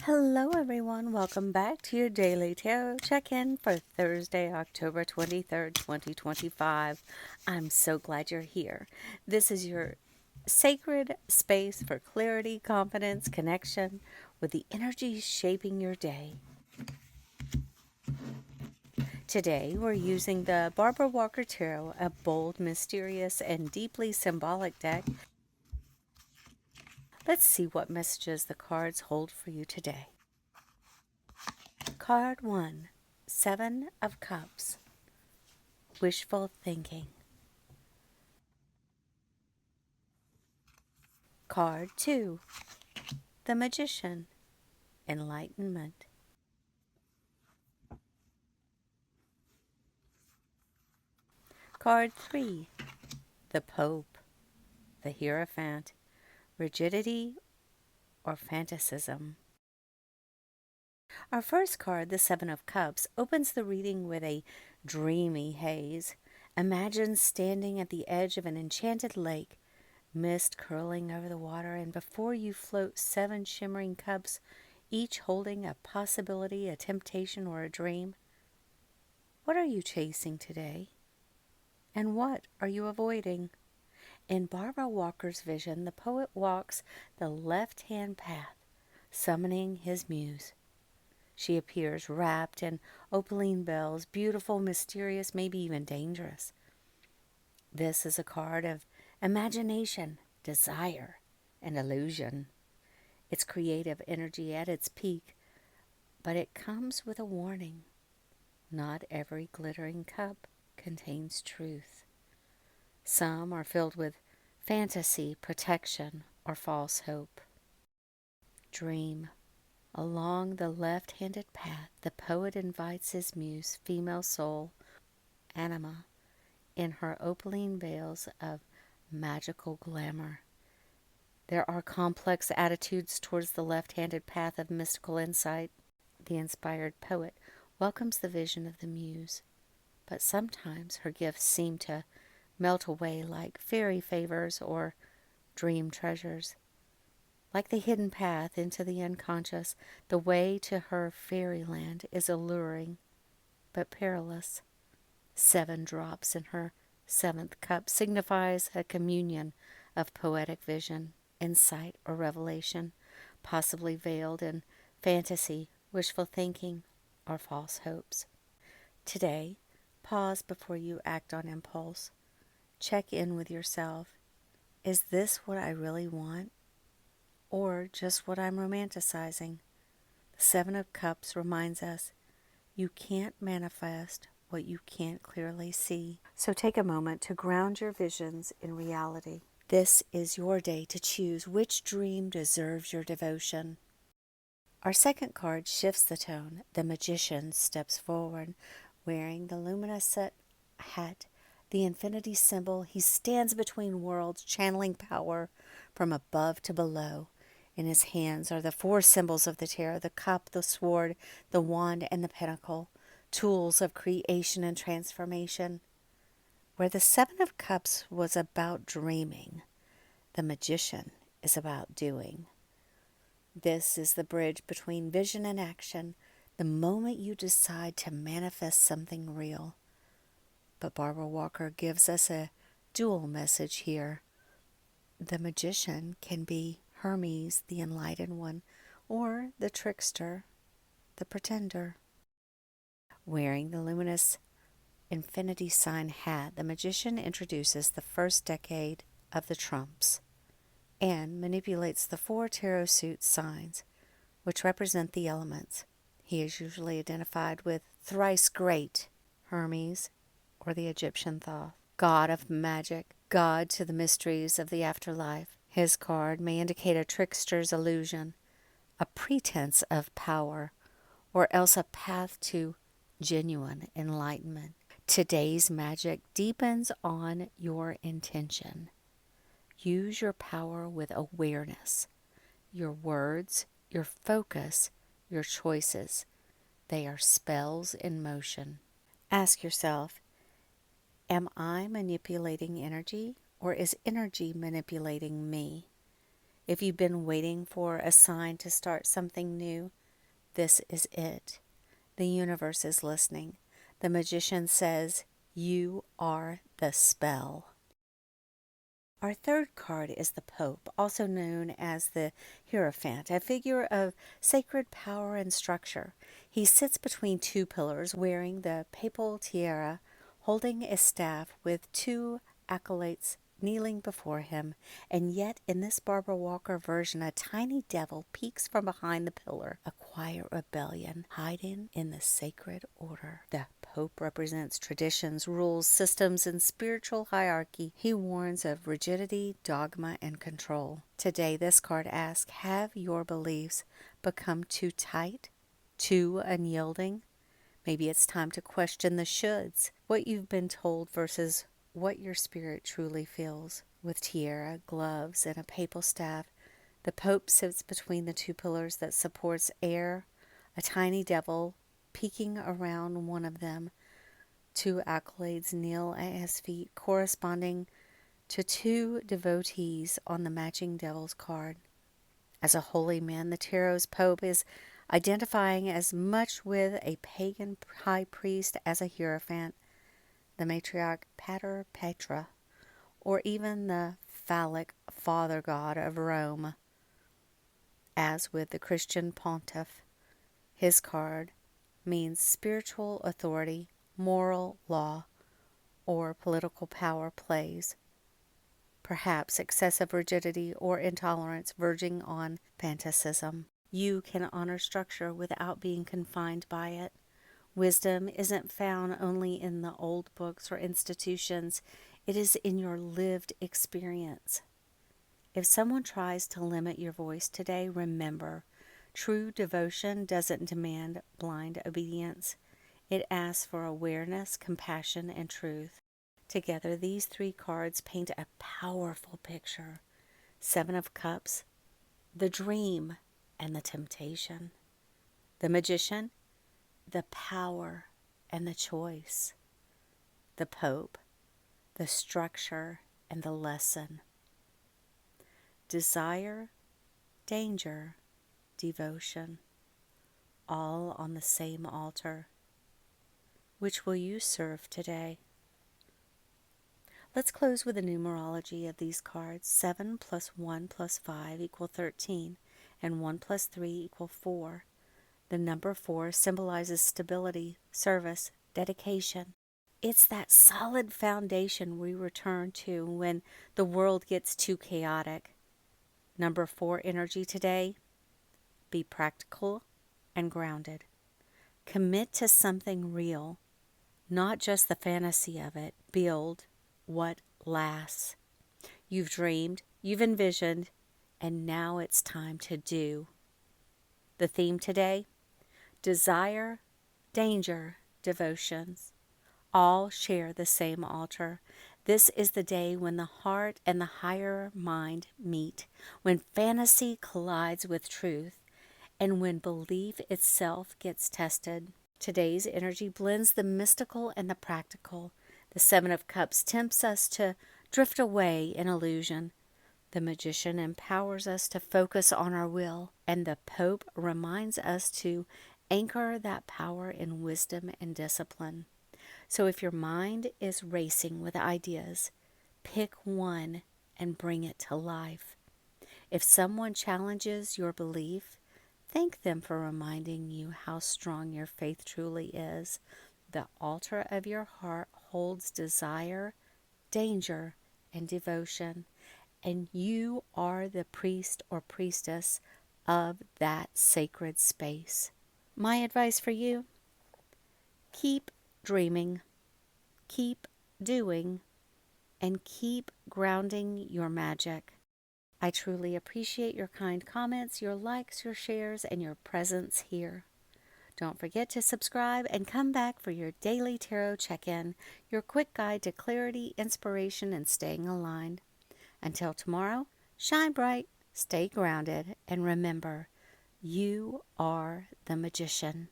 Hello everyone, welcome back to your daily tarot check-in for Thursday, October 23rd, 2025. I'm so glad you're here. This is your sacred space for clarity, confidence, connection with the energies shaping your day. Today we're using the Barbara Walker Tarot, a bold, mysterious, and deeply symbolic deck. Let's see what messages the cards hold for you today. Card 1, 7 of Cups, wishful thinking. Card 2, the Magician, enlightenment. Card 3, the Pope, the Hierophant, rigidity or fanaticism. Our first card, the 7 of Cups, opens the reading with a dreamy haze. Imagine standing at the edge of an enchanted lake, mist curling over the water, and before you float 7 shimmering cups, each holding a possibility, a temptation, or a dream. What are you chasing today? And what are you avoiding? In Barbara Walker's vision, the poet walks the left-hand path, summoning his muse. She appears wrapped in opaline bells, beautiful, mysterious, maybe even dangerous. This is a card of imagination, desire, and illusion. It's creative energy at its peak, but it comes with a warning. Not every glittering cup contains truth. Some are filled with fantasy, protection, or false hope. Dream. Along the left-handed path, the poet invites his muse, female soul, Anima, in her opaline veils of magical glamour. There are complex attitudes towards the left-handed path of mystical insight. The inspired poet welcomes the vision of the muse, but sometimes her gifts seem to melt away like fairy favors or dream treasures. Like the hidden path into the unconscious, the way to her fairyland is alluring, but perilous. 7 drops in her 7th cup signifies a communion of poetic vision, insight, or revelation, possibly veiled in fantasy, wishful thinking, or false hopes. Today, pause before you act on impulse. Check in with yourself. Is this what I really want? Or just what I'm romanticizing? The 7 of Cups reminds us you can't manifest what you can't clearly see. So take a moment to ground your visions in reality. This is your day to choose which dream deserves your devotion. Our second card shifts the tone. The Magician steps forward, wearing the luminescent hat, the infinity symbol. He stands between worlds, channeling power from above to below. In his hands are the 4 symbols of the tarot: the cup, the sword, the wand, and the pentacle, tools of creation and transformation. Where the 7 of Cups was about dreaming, the Magician is about doing. This is the bridge between vision and action, the moment you decide to manifest something real. But Barbara Walker gives us a dual message here. The Magician can be Hermes, the enlightened one, or the trickster, the pretender. Wearing the luminous infinity sign hat, the Magician introduces the first decade of the trumps and manipulates the 4 tarot suit signs, which represent the elements. He is usually identified with thrice great Hermes, or the Egyptian Thoth, god of magic, god to the mysteries of the afterlife. His card may indicate a trickster's illusion, a pretense of power, or else a path to genuine enlightenment. Today's magic deepens on your intention. Use your power with awareness. Your words, your focus, your choices. They are spells in motion. Ask yourself, am I manipulating energy, or is energy manipulating me? If you've been waiting for a sign to start something new, this is it. The universe is listening. The magician says, "You are the spell." Our third card is the Pope, also known as the Hierophant, a figure of sacred power and structure. He sits between two pillars, wearing the papal tiara, holding a staff with two acolytes kneeling before him, and yet in this Barbara Walker version, a tiny devil peeks from behind the pillar, a quiet rebellion hiding in the sacred order. The Pope represents traditions, rules, systems, and spiritual hierarchy. He warns of rigidity, dogma, and control. Today, this card asks, have your beliefs become too tight, too unyielding? Maybe it's time to question the shoulds, what you've been told versus what your spirit truly feels. With tiara, gloves, and a papal staff, the Pope sits between the two pillars that supports air, a tiny devil peeking around one of them. Two acolytes kneel at his feet, corresponding to two devotees on the matching devil's card. As a holy man, the tarot's Pope is identifying as much with a pagan high priest as a Hierophant, the matriarch Pater Petra, or even the phallic father god of Rome. As with the Christian pontiff, his card means spiritual authority, moral law, or political power plays. Perhaps excessive rigidity or intolerance verging on fanaticism. You can honor structure without being confined by it. Wisdom isn't found only in the old books or institutions. It is in your lived experience. If someone tries to limit your voice today, remember, true devotion doesn't demand blind obedience. It asks for awareness, compassion, and truth. Together, these three cards paint a powerful picture. Seven of Cups, the dream and the temptation. The Magician, the power and the choice. The Pope, the structure and the lesson. Desire, danger, devotion, all on the same altar. Which will you serve today? Let's close with the numerology of these cards. 7 plus 1 plus 5 equal 13, and 1 plus 3 equal 4. The number 4 symbolizes stability, service, dedication. It's that solid foundation we return to when the world gets too chaotic. Number 4 energy today, be practical and grounded. Commit to something real, not just the fantasy of it. Build what lasts. You've dreamed, you've envisioned, and now it's time to do. The theme today, desire, danger, devotions. All share the same altar. This is the day when the heart and the higher mind meet, when fantasy collides with truth, and when belief itself gets tested. Today's energy blends the mystical and the practical. The Seven of Cups tempts us to drift away in illusion. The Magician empowers us to focus on our will, and the Pope reminds us to anchor that power in wisdom and discipline. So if your mind is racing with ideas, pick one and bring it to life. If someone challenges your belief, thank them for reminding you how strong your faith truly is. The altar of your heart holds desire, danger, and devotion, and you are the priest or priestess of that sacred space. My advice for you, keep dreaming, keep doing, and keep grounding your magic. I truly appreciate your kind comments, your likes, your shares, and your presence here. Don't forget to subscribe and come back for your daily tarot check-in, your quick guide to clarity, inspiration, and staying aligned. Until tomorrow, shine bright, stay grounded, and remember, you are the magician.